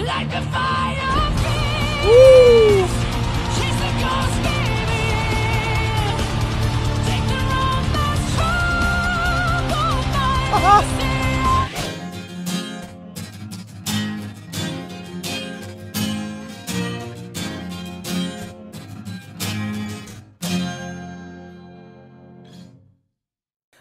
like a fire fiend. Woo! She's the ghost baby. Take the road that's troubled by the sea.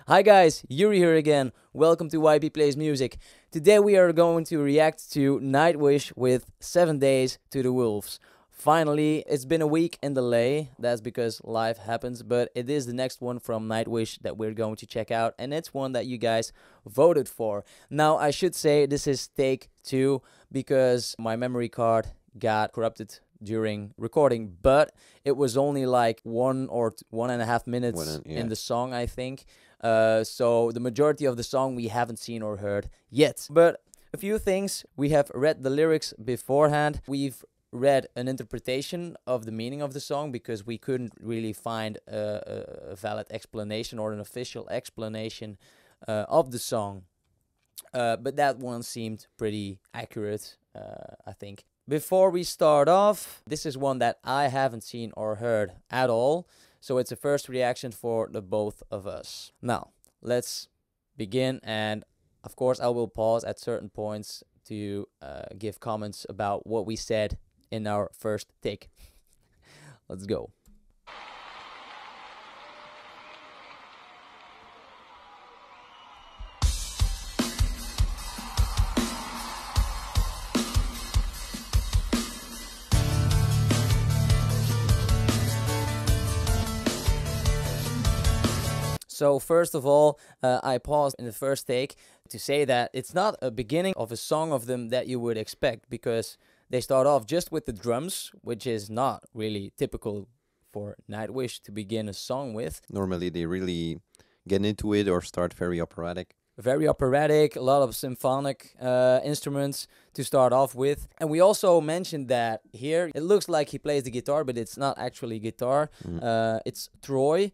Hi guys, Yuri here again. Welcome to YP Plays Music. Today we are going to react to Nightwish with 7 Days to the Wolves. Finally, it's been a week in delay. That's because life happens, but it is the next one from Nightwish that we're going to check out, and it's one that you guys voted for. Now, I should say this is take 2 because my memory card got corrupted during recording, but it was only like 1 or 1.5 minutes in the song, I think. So the majority of the song we haven't seen or heard yet. But a few things. We have read the lyrics beforehand. We've read an interpretation of the meaning of the song because we couldn't really find a valid explanation or an official explanation of the song. But that one seemed pretty accurate, I think. Before we start off, this is one that I haven't seen or heard at all. So it's a first reaction for the both of us. Now, let's begin. And of course, I will pause at certain points to give comments about what we said in our first take. Let's go. So first of all, I paused in the first take to say that it's not a beginning of a song of them that you would expect, because they start off just with the drums, which is not really typical for Nightwish to begin a song with. Normally they really get into it or start very operatic. Very operatic, a lot of symphonic instruments to start off with. And we also mentioned that here it looks like he plays the guitar, but it's not actually guitar. It's Troy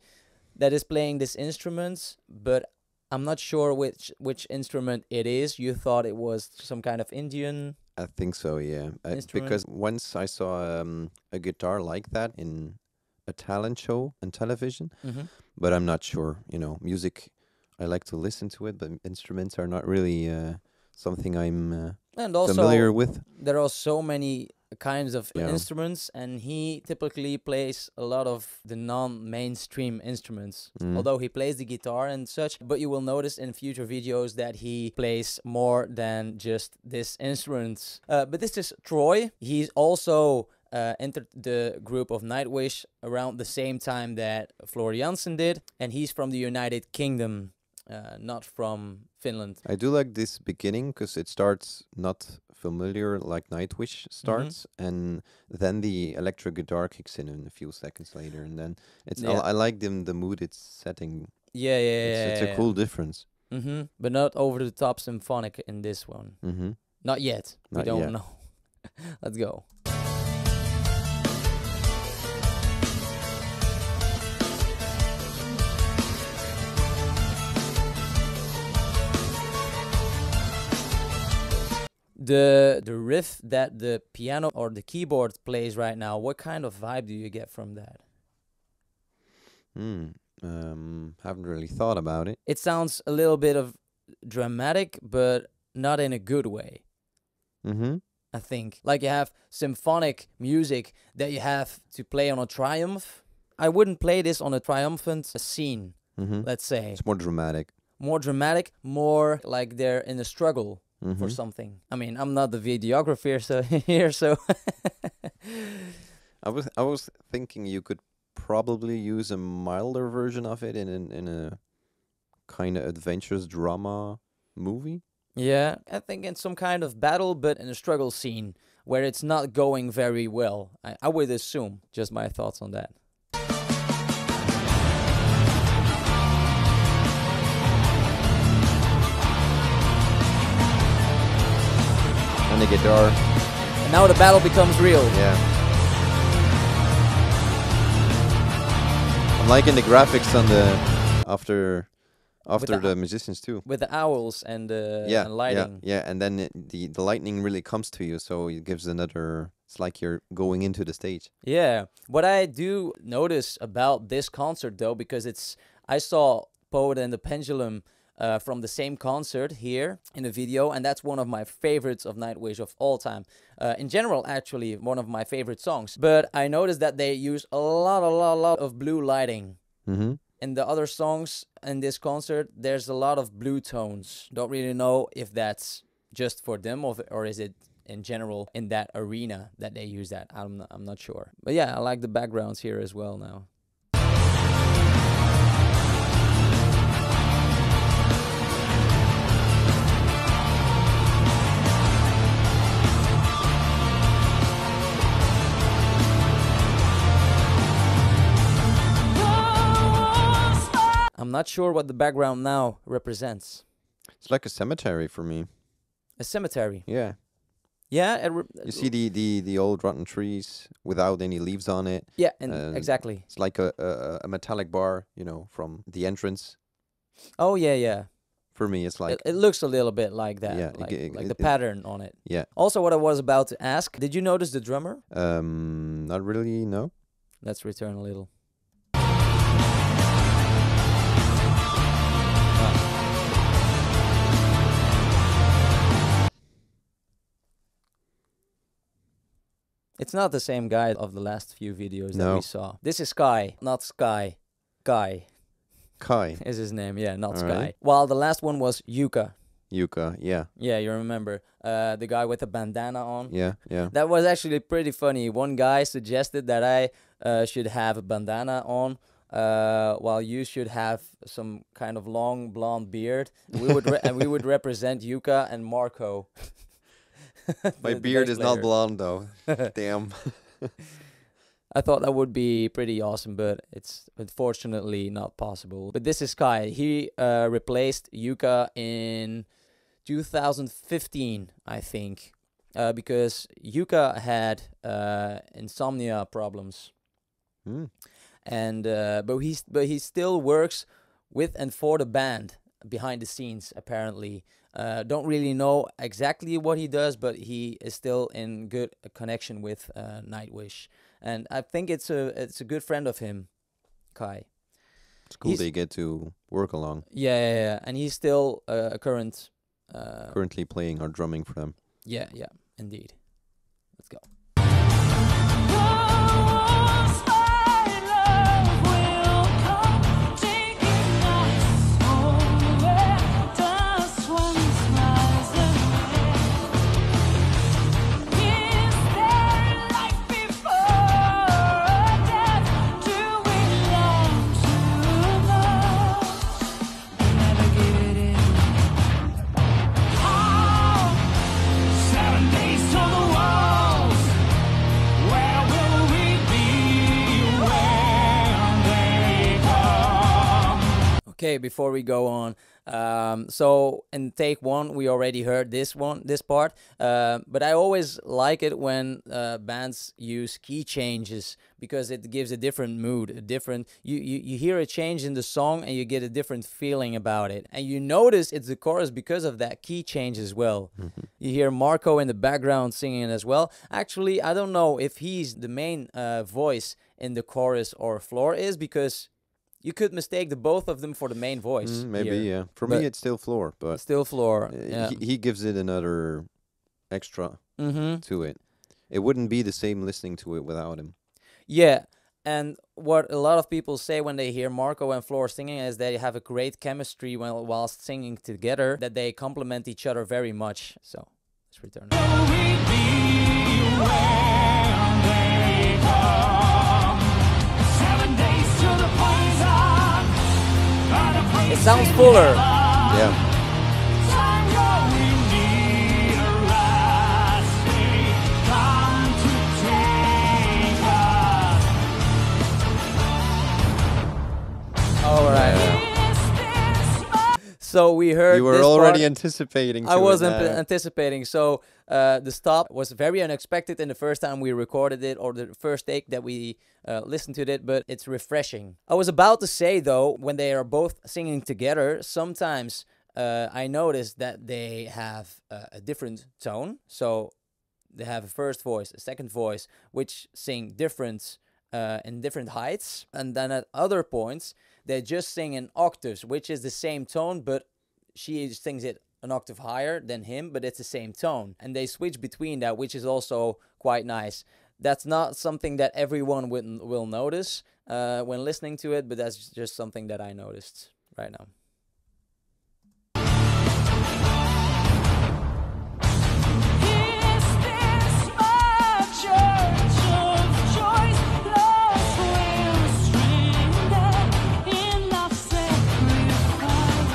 that is playing this instrument, but I'm not sure which instrument it is. You thought it was some kind of Indian? I think so, yeah. Because once I saw a guitar like that in a talent show on television, but I'm not sure. You know, music, I like to listen to it, but instruments are not really something I'm and also, familiar with. There are so many kinds of instruments, and he typically plays a lot of the non-mainstream instruments, although he plays the guitar and such. But you will notice in future videos that he plays more than just this instrument. But this is Troy. He's also entered the group of Nightwish around the same time that Floor Jansen did, and he's from the United Kingdom, not from Finland. I do like this beginning because it starts not familiar like Nightwish starts, and then the electric guitar kicks in a few seconds later, and then it's I like the mood it's setting. It's a cool difference. But not over the top symphonic in this one. Not yet. We don't know. Let's go. The riff that the piano or the keyboard plays right now, what kind of vibe do you get from that? Haven't really thought about it. It sounds a little bit of dramatic, but not in a good way. I think. Like you have symphonic music that you have to play on a triumph. I wouldn't play this on a triumphant scene, let's say. It's more dramatic. More dramatic, more like they're in a struggle. For something. I mean, I'm not the videographer so I was thinking you could probably use a milder version of it in a kind of adventurous drama movie. Yeah, I think in some kind of battle, but in a struggle scene where it's not going very well. I would assume. Just my thoughts on that. And the guitar. And now the battle becomes real. Yeah. I'm liking the graphics on the after After the the musicians too. with the owls and Yeah, and lighting. yeah, and then the lightning really comes to you, so it gives another. It's like you're going into the stage. Yeah. What I do notice about this concert though, because I saw Poet and the Pendulum from the same concert here in the video, and that's one of my favorites of Nightwish of all time. In general, actually, one of my favorite songs. But I noticed that they use a lot of blue lighting. Mm-hmm. In the other songs in this concert, there's a lot of blue tones. Don't really know if that's just for them or is it in general in that arena that they use that. I'm not sure. But yeah, I like the backgrounds here as well now. I'm not sure what the background now represents. It's like a cemetery for me. A cemetery. Yeah. Yeah. You see the old rotten trees without any leaves on it. Yeah, and exactly. It's like a metallic bar, you know, from the entrance. Oh yeah, yeah. For me, it's like it looks a little bit like that. Yeah, like the pattern on it. Yeah. Also, what I was about to ask, did you notice the drummer? Not really. No. Let's return a little. It's not the same guy of the last few videos that we saw. This is Sky, not Sky. Guy. Kai is his name, yeah, not All Sky. right. While the last one was Yuka. Yuka, yeah. Yeah, you remember. The guy with the bandana on. Yeah, yeah. That was actually pretty funny. One guy suggested that I should have a bandana on, while you should have some kind of long blonde beard. We would and we would represent Yuka and Marco. My the beard bass is not player. blonde though. Damn. I thought that would be pretty awesome, but it's unfortunately not possible. But this is Kai. He replaced Yuka in 2015, I think, because Yuka had insomnia problems, and but he still works with and for the band behind the scenes. Apparently, don't really know exactly what he does, but he is still in good connection with Nightwish. And I think it's a good friend of him, Kai. It's cool they get to work along. Yeah. And he's still a current... currently playing or drumming for them. Yeah, indeed. Let's go. Okay, before we go on, so in take one, we already heard this part, but I always like it when bands use key changes because it gives a different mood, you hear a change in the song and you get a different feeling about it, and you notice it's the chorus because of that key change as well. You hear Marco in the background singing as well. Actually, I don't know if he's the main voice in the chorus or Floor is, because you could mistake the both of them for the main voice. Maybe, here. yeah. For me, it's still Floor, but still Floor. Yeah. He gives it another extra to it. It wouldn't be the same listening to it without him. Yeah, and what a lot of people say when they hear Marco and Floor singing is they have a great chemistry whilst singing together, that they complement each other very much. So, let's return. It sounds fuller. Yeah. All right. So we heard You were this already part. anticipating. I to it, wasn't anticipating. So the stop was very unexpected in the first time we recorded it, or the first take that we listened to it, but it's refreshing. I was about to say, though, when they are both singing together, sometimes I noticed that they have a different tone. So they have a first voice, a second voice, which sing different in different heights. And then at other points, they just sing in octaves, which is the same tone, but she sings it an octave higher than him, but it's the same tone. And they switch between that, which is also quite nice. That's not something that everyone will notice when listening to it, but that's just something that I noticed right now. Is this my church of choice? Lost will surrender enough sacrifice.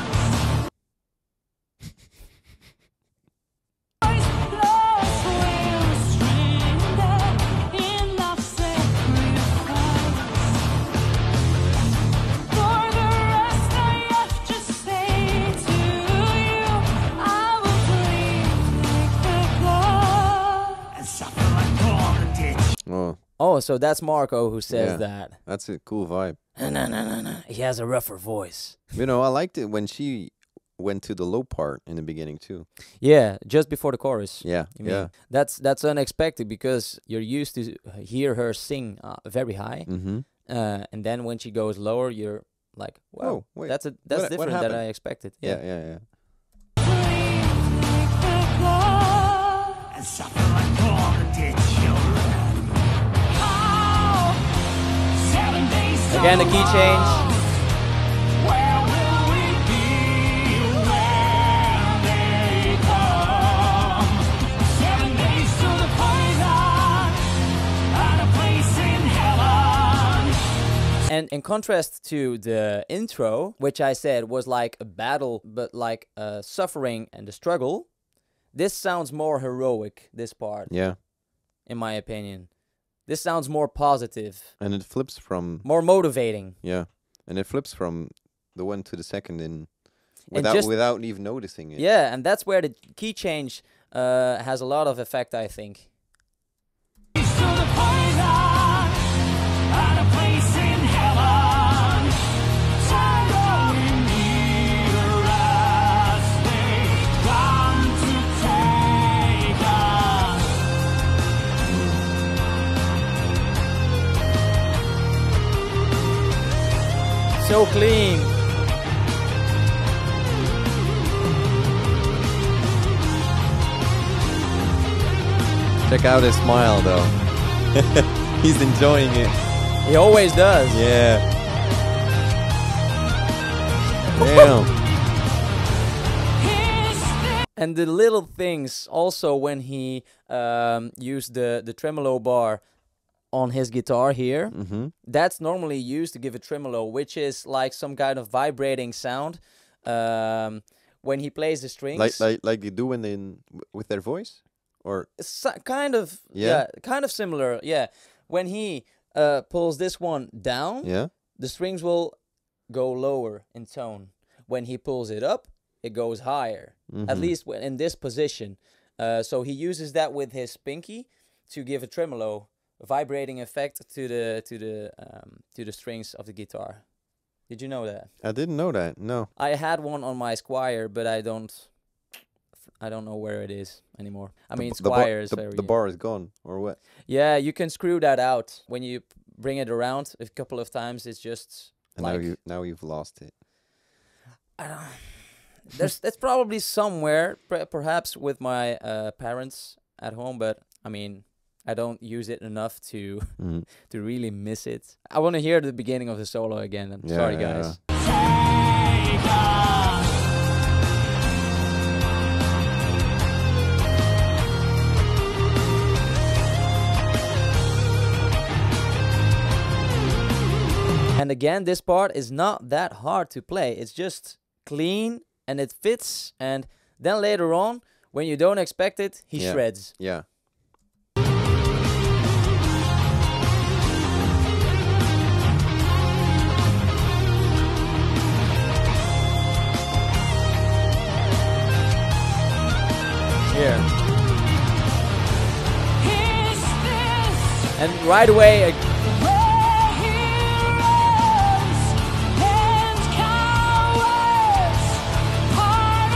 Lost will surrender enough sacrifice. For the rest I have to say to you, I will plead like the God and suffer like all the ditch. Oh, Oh, so that's Marco who says Yeah. that. that's a cool vibe. No. He has a rougher voice. You know, I liked it when she went to the low part in the beginning too. Yeah, just before the chorus. Yeah, You mean, yeah. that's unexpected because you're used to hear her sing very high, Mm-hmm. and then when she goes lower, you're like, wow, Oh, wait. that's what different than happened? I expected. Yeah, yeah. Plead like the God and suffer like all the dead children. Oh, 7 days to Again, the key change. Where will we be when they come? 7 days to the poison and a place in heaven. And in contrast to the intro, which I said was like a battle, but like suffering and the struggle, this sounds more heroic, this part, Yeah. in my opinion. This sounds more positive, And it flips from more motivating. and it flips from the one to the second in And just- without even noticing it. Yeah, and that's where the key change has a lot of effect, I think. To the poison and a place in heaven. Tango in neither as they come to take us. So clean. Check out his smile though. He's enjoying it. He always does. Yeah. Damn. And the little things also when he used the tremolo bar on his guitar here, Mm-hmm. that's normally used to give a tremolo, which is like some kind of vibrating sound when he plays the strings. Like you do when they with their voice, or Kind of, Yeah? kind of similar. Yeah, when he pulls this one down, yeah. the strings will go lower in tone. When he pulls it up, it goes higher. At Mhm. least in this position. So he uses that with his pinky to give a tremolo, a vibrating effect to the strings of the guitar. Did you know that? I didn't know that. No. I had one on my Squire, but I don't know where it is anymore. I mean, Squire is very. the bar is gone, or what? Yeah, you can screw that out when you bring it around a couple of times. It's just And like now you've lost it. I don't. That's probably somewhere, perhaps with my parents at home, but I mean, I don't use it enough to Mhm. to really miss it. I want to hear the beginning of the solo again. I'm Yeah, sorry, yeah, guys. Take us. And again, this part is not that hard to play. It's just clean and it fits. And then later on, when you don't expect it, he Yeah. shreds. Yeah. Here. Is this And right away, where heroes and cowards part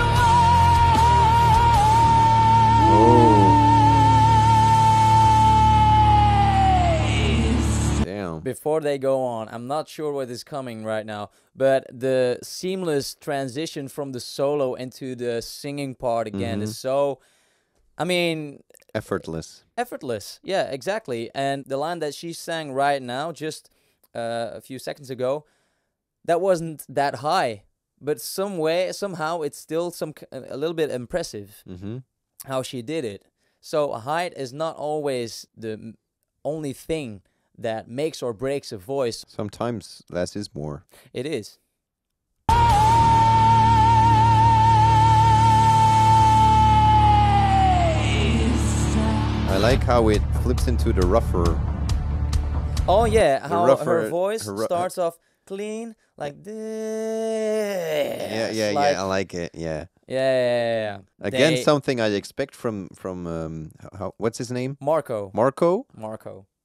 ways? Damn. before they go on, I'm not sure what is coming right now, but the seamless transition from the solo into the singing part again is so, I mean, Effortless. effortless. Yeah, exactly. And the line that she sang right now, just a few seconds ago, that wasn't that high, but somehow it's still a little bit impressive Mm-hmm. how she did it. So height is not always the only thing that makes or breaks a voice. Sometimes less is more. It is. I like how it flips into the rougher. Oh yeah, how her rougher- voice her ru- starts off clean like this. Yeah, like, I like it. Yeah. Yeah. Again, They- something I expect from what's his name? Marco. Marco,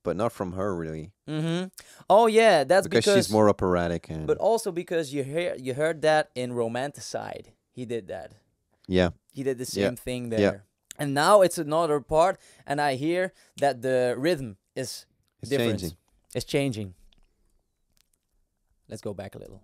but not from her really, Mm-hmm. Oh yeah, that's because she's more operatic and But also because you heard that in Romanticide, he did that. yeah. He did the Yeah. same thing there. Yeah. And now it's another part, and I hear that the rhythm is It's different. changing. It's changing. Let's go back a little.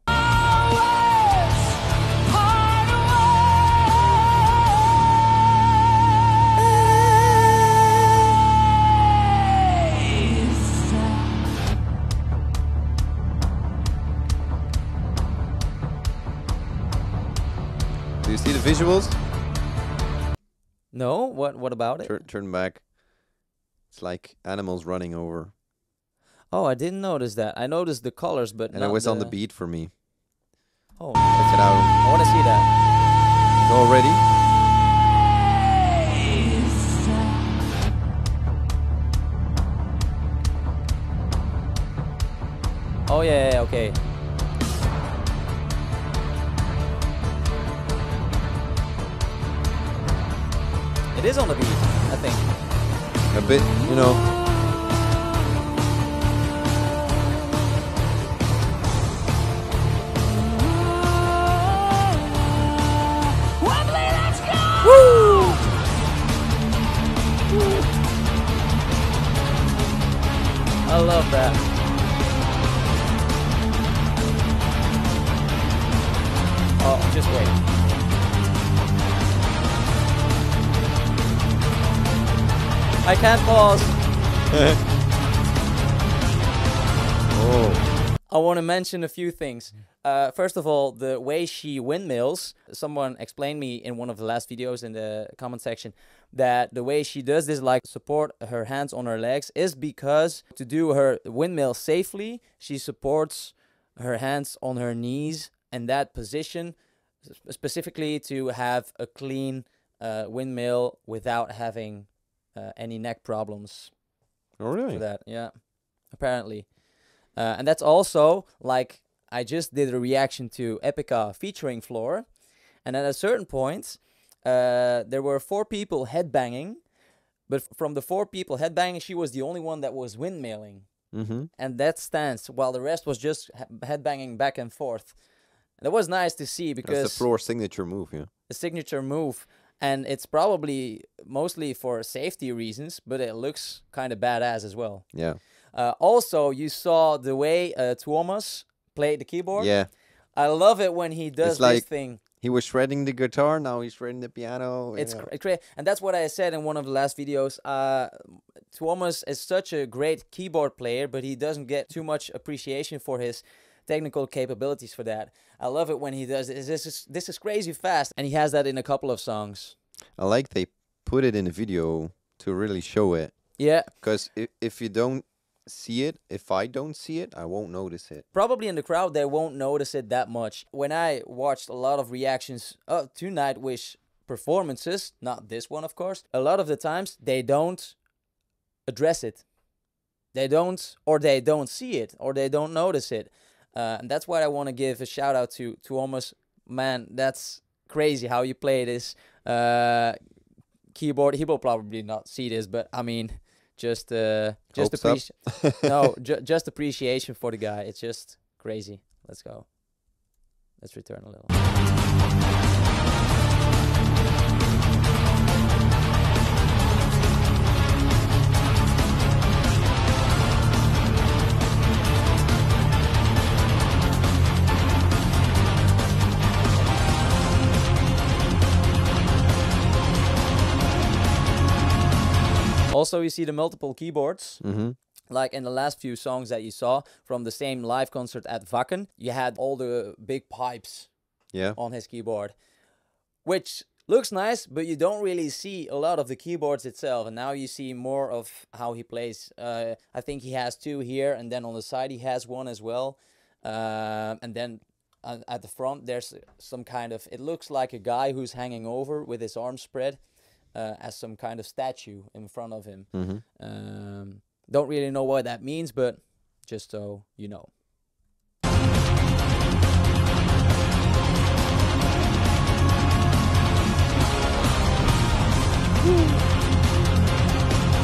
Do you see the visuals? No, what about it? Turn back. It's like animals running over, Oh, I didn't notice that. I noticed the colors, but and not it was on the beat for me. Oh, Check it out. I want to see that. It's all ready. Oh yeah, okay. It is on the beat, I think. A bit, you know. Wembley, let's go! Woo! I love that. Oh, just wait. I can't pause. Oh, I want to mention a few things. First of all, the way she windmills. Someone explained me in one of the last videos in the comment section that the way she does this, like support her hands on her legs, is because to do her windmill safely, she supports her hands on her knees in that position, specifically to have a clean windmill without having any neck problems. oh really? For that, yeah, apparently. And that's also like I just did a reaction to Epica featuring Floor, and at a certain point, there were 4 people headbanging, but from the 4 people headbanging, she was the only one that was windmilling, Mm-hmm. and that stance, while the rest was just headbanging back and forth. And it was nice to see That's because the floor signature move, yeah. a signature move, and it's probably mostly for safety reasons, but it looks kind of badass as well. Yeah. Also, you saw the way Tuomas played the keyboard. Yeah. I love it when he does It's like this thing. He was shredding the guitar, now he's shredding the piano. It's yeah. great, and that's what I said in one of the last videos. Tuomas is such a great keyboard player, but he doesn't get too much appreciation for his technical capabilities for that. I love it when he does it. This is crazy fast, and he has that in a couple of songs. I like they put it in the video to really show it. Yeah, Because if you don't see it, if I don't see it, I won't notice it. probably in the crowd they won't notice it that much. When I watched a lot of reactions to Nightwish performances, not this one of course, a lot of the times they don't address it. They don't see it, or they don't notice it. And that's why I want to give a shout out to almost, man, that's crazy how you play this. keyboard. He will probably not see this, but I mean, just Hopes up. no, just appreciation for the guy. It's just crazy. Let's go. Let's return a little. Also, you see the multiple keyboards. Mm-hmm. Like in the last few songs that you saw from the same live concert at Wacken, you had all the big pipes Yeah. on his keyboard, which looks nice, but you don't really see a lot of the keyboards itself. And now you see more of how he plays. I think he has two here, and then on the side he has one as well. And then at the front there's some kind of, it looks like a guy who's hanging over with his arms spread as some kind of statue in front of him. Mm-hmm. Don't really know what that means, but just so you know.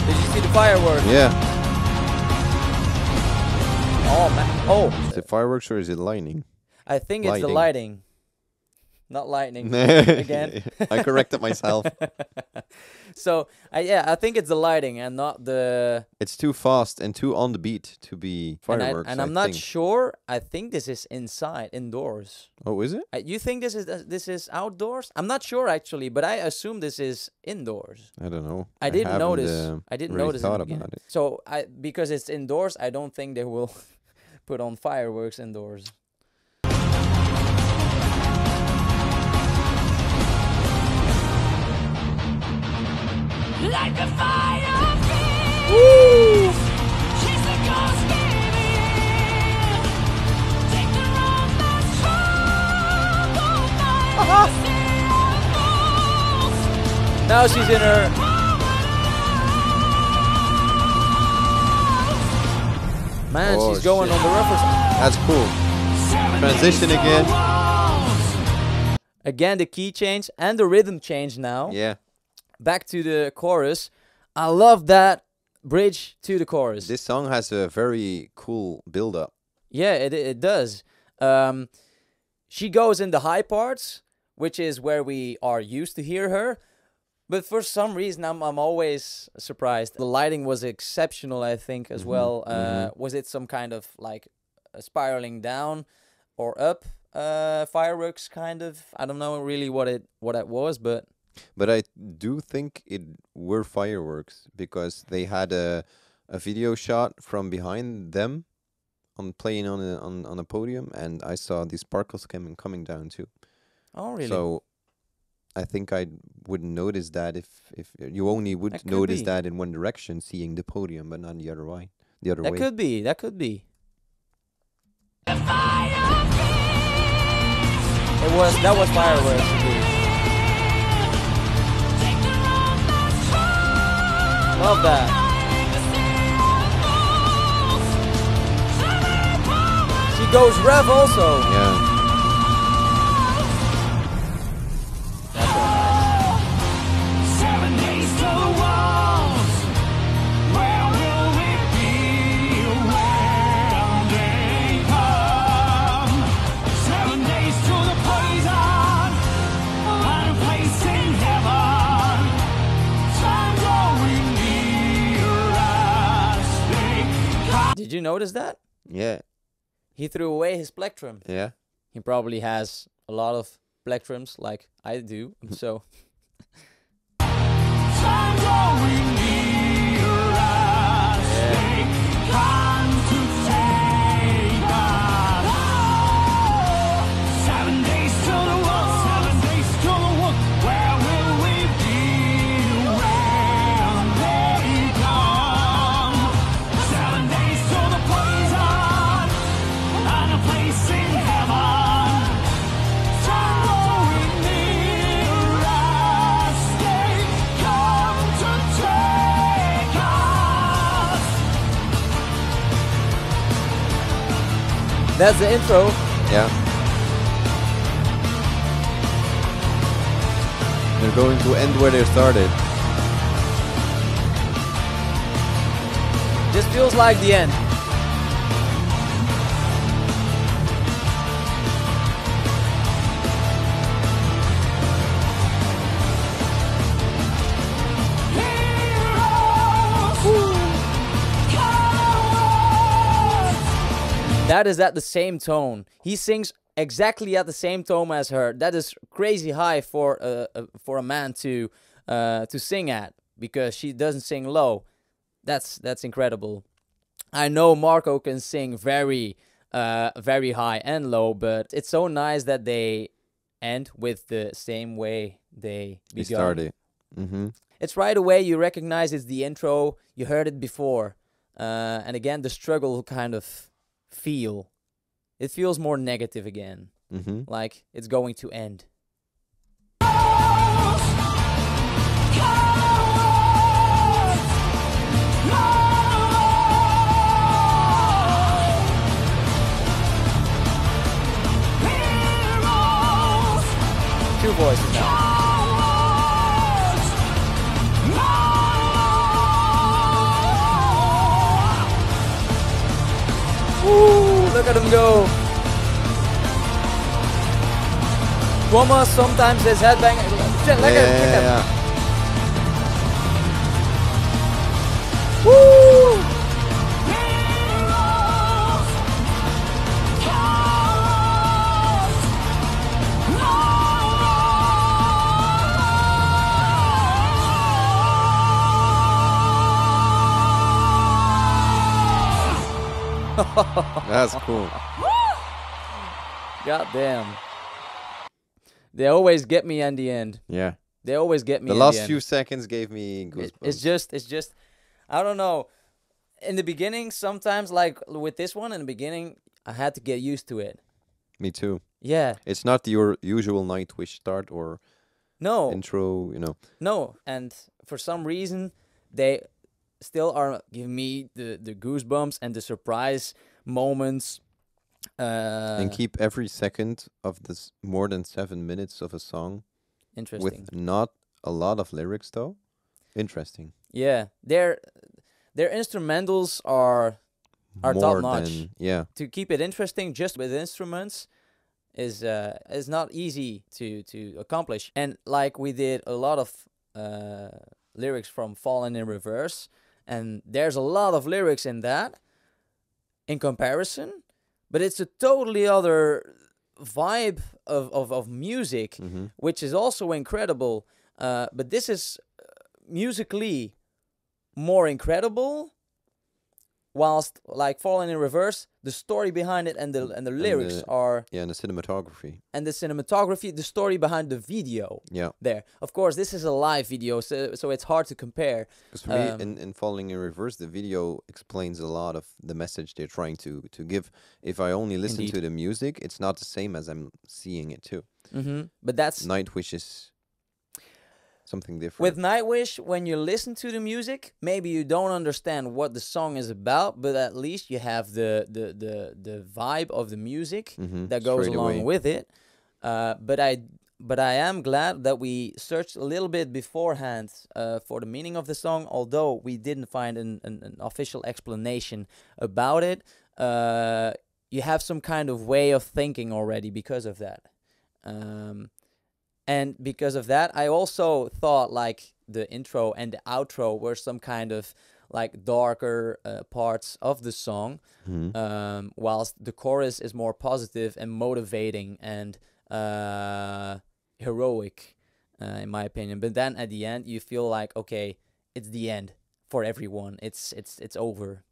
Did you see the fireworks? Yeah. Oh man! Oh, Is it fireworks or is it lightning? I think it's the lighting, not lightning. Again. I corrected myself. So I think it's the lighting and not the. It's too fast and too on the beat to be fireworks. And I'm not sure. I think this is indoors. Oh, is it? You think this is outdoors? I'm not sure actually, but I assume this is indoors. I don't know. I didn't haven't, notice. I didn't really notice in thought the beginning. about it. So because it's indoors, I don't think they will put on fireworks indoors. Like a fire beam. Woo! She's the ghost giving. Take the road less traveled by the Now she's in her. Man, Oh, she's going shit. on the rougher side. That's cool. Transition again. Again, the key change and the rhythm change now. Yeah. Back to the chorus. I love that bridge to the chorus. This song has a very cool build-up. Yeah, it does. She goes in the high parts, which is where we are used to hear her. But for some reason, I'm always surprised. The lighting was exceptional, I think, as well. Was it some kind of like spiraling down or up fireworks kind of? I don't know really what it was, but I do think it were fireworks because they had a video shot from behind them on playing on a podium, and I saw these sparkles coming down too. Oh, really? So I think I wouldn't notice that if you only would That could notice be. that in one direction, seeing the podium, but not the other way. The other That way. could be. That could be. That was fireworks. Indeed. Love that. She goes rev also. Yeah. That's all nice. 7 days to the walls. Where will we be when they come? 7 days to the poison. And a place in heaven. Time growing near as they come. Did you notice that? Yeah. He threw away his plectrum. Yeah. He probably has a lot of plectrums like I do. So Time growing near as they come to take us. 7 days to the world, 7 days to the world. Where will we be when they come? 7 days to the poison and a place in heaven. Time growing near as they come to take us. that's the intro. Yeah. They're going to end where they started. This feels like the end. That is at the same tone. He sings exactly at the same tone as her. That is crazy high for a man to sing at, because she doesn't sing low. That's incredible. I know Marco can sing very high and low, but it's so nice that they end with the same way they began. started. Mm-hmm. It's right away you recognize it's the intro. You heard it before, and again the struggle kind of feel. It feels more negative again, like it's going to end. Two voices now. Ooh, look at him go. Thomas sometimes his headbang. Check him. Woo! That's cool. God damn. They always get me in the end. Yeah. They always get me The in last the end. few seconds gave me goosebumps. It's just, I don't know. In the beginning, sometimes, like with this one, in the beginning, I had to get used to it. Me too. Yeah. It's not your usual Nightwish start or No. intro, you know. No. And for some reason, they still are giving me the goosebumps and the surprise moments. And keep every second of this more than 7 minutes of a song Interesting. with not a lot of lyrics, though. Interesting. Yeah. Their instrumentals are More top notch. than, yeah. To keep it interesting just with instruments is not easy to accomplish. And like we did a lot of lyrics from Fallen in Reverse, and there's a lot of lyrics in that in comparison, but it's a totally other vibe of music, which is also incredible. But this is musically more incredible, whilst like Falling in Reverse, the story behind it and the lyrics are... Yeah, and the cinematography. And the cinematography, the story behind the video. Yeah. There. Of course, this is a live video, so it's hard to compare. Because for me, in Falling in Reverse, the video explains a lot of the message they're trying to give. If I only listen Indeed. to the music, it's not the same as I'm seeing it too. But that's... Nightwish is something different. With Nightwish, when you listen to the music, maybe you don't understand what the song is about, but at least you have the vibe of the music that goes Straight along away. with it. But I am glad that we searched a little bit beforehand for the meaning of the song, although we didn't find an official explanation about it. You have some kind of way of thinking already because of that. And because of that, I also thought like the intro and the outro were some kind of like darker parts of the song, whilst the chorus is more positive and motivating and heroic, in my opinion. But then at the end, you feel like, okay, it's the end for everyone. It's over.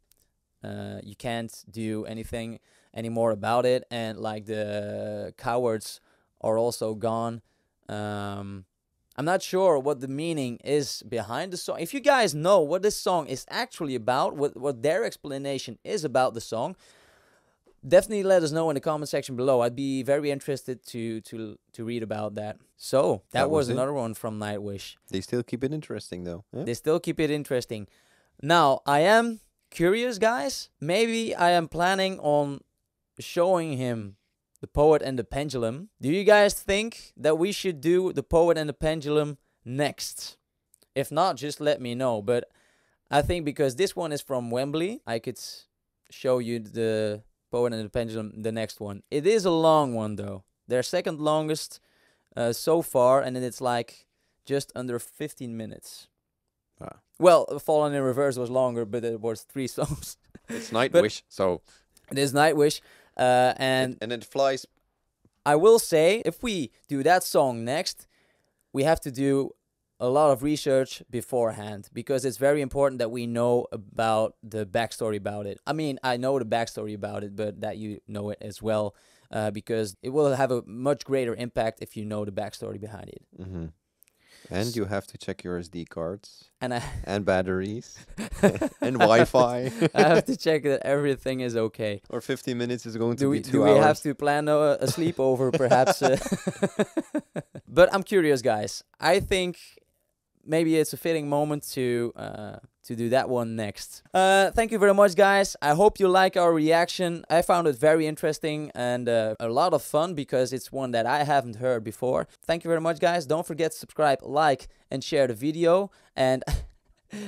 You can't do anything anymore about it, and like the cowards are also gone. I'm not sure what the meaning is behind the song. If you guys know what this song is actually about, what their explanation is about the song, definitely let us know in the comment section below. I'd be very interested to read about that. So that was another one from Nightwish. They still keep it interesting, though. Yeah? They still keep it interesting. Now, I am curious, guys. Maybe I am planning on showing him The Poet and the Pendulum. Do you guys think that we should do The Poet and the Pendulum next? If not, just let me know. But I think because this one is from Wembley, I could show you the Poet and the Pendulum, the next one. It is a long one though. Their second longest so far, and then it's like just under 15 minutes. Ah. Well, Fallen in Reverse was longer, but it was 3 songs. It's Nightwish, so It is Nightwish, and it flies. I will say, if we do that song next, we have to do a lot of research beforehand, because it's very important that we know about the backstory about it. I mean, I know the backstory about it, but that you know it as well, because it will have a much greater impact if you know the backstory behind it. Mm-hmm. And you have to check your SD cards And and batteries and Wi-Fi. I have to check that everything is okay. Or 15 minutes is going to Do be we, 2 do hours. we have to plan a sleepover, perhaps? But I'm curious, guys. I think maybe it's a fitting moment to do that one next. Thank you very much, guys. I hope you like our reaction. I found it very interesting and a lot of fun, because it's one that I haven't heard before. Thank you very much, guys. Don't forget to subscribe, like, and share the video. And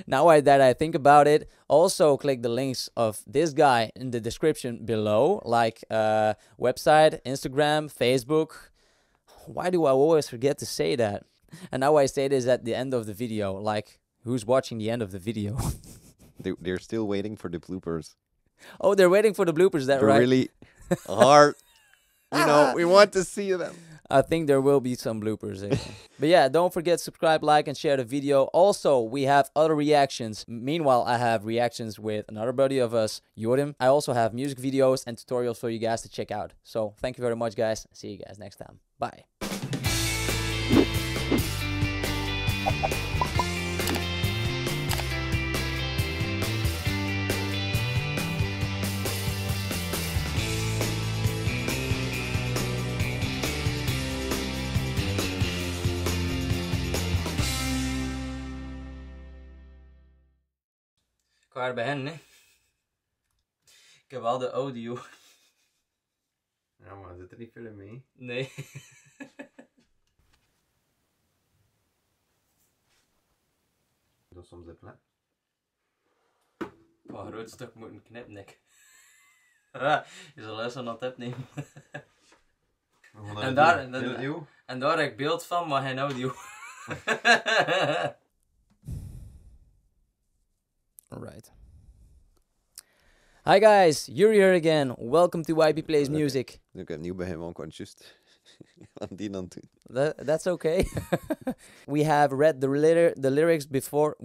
now that I think about it, also click the links of this guy in the description below, like website, Instagram, Facebook. Why do I always forget to say that? And now I say this at the end of the video, like, who's watching the end of the video? They're still waiting for the bloopers. Oh, they're waiting for the bloopers, that They're right? really hard. We want to see them. I think there will be some bloopers. But yeah, don't forget to subscribe, like, and share the video. Also, we have other reactions. Meanwhile, I have reactions with another buddy of us, Jorim. I also have music videos and tutorials for you guys to check out. So thank you very much, guys. See you guys next time. Bye. Klaar bij hen, hè? Ik heb al de audio. Ja, maar zit er niet veel mee? Nee. Dat is soms de plek. Oh, een groot stuk moeten knippen, ik. Je zal les aan het opnemen. En daar heb ik beeld van, maar geen audio. Alright. Hi guys, Yuri here again. Welcome to YP Plays Music. Ik heb nieuw bij hem, want ik juist aan die dan doen. That's okay. We have read the lyrics before.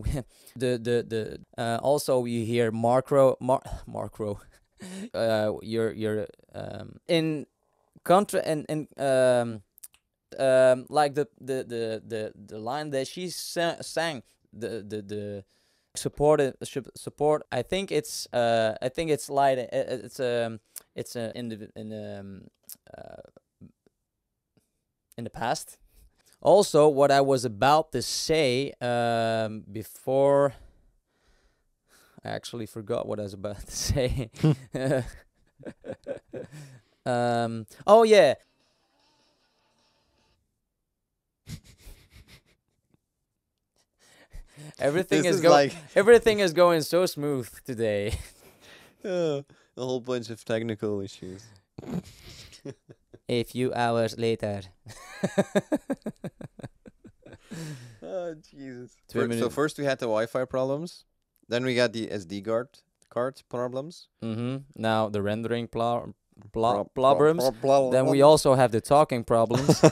Also you hear Markro. You're in contra and like the line that she sang, the support. I think it's light. It's in the past. Also, what I was about to say before, I actually forgot what I was about to say. Oh yeah. Everything is going so smooth today. A whole bunch of technical issues. A few hours later. Oh Jesus! So first we had the Wi-Fi problems, then we got the SD card problems. Now the rendering problems. Then we also have the talking problems.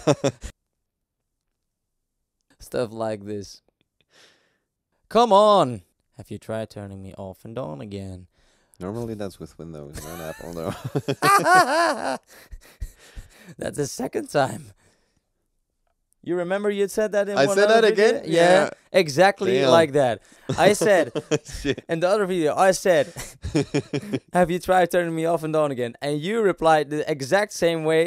Stuff like this. Come on! Have you tried turning me off and on again? Normally that's with Windows, not Apple though. That's the second time. You remember you said that in I one said other that video? again? Yeah, exactly. Damn. Like that. I said, Shit. in the other video, I said, have you tried turning me off and on again? And you replied the exact same way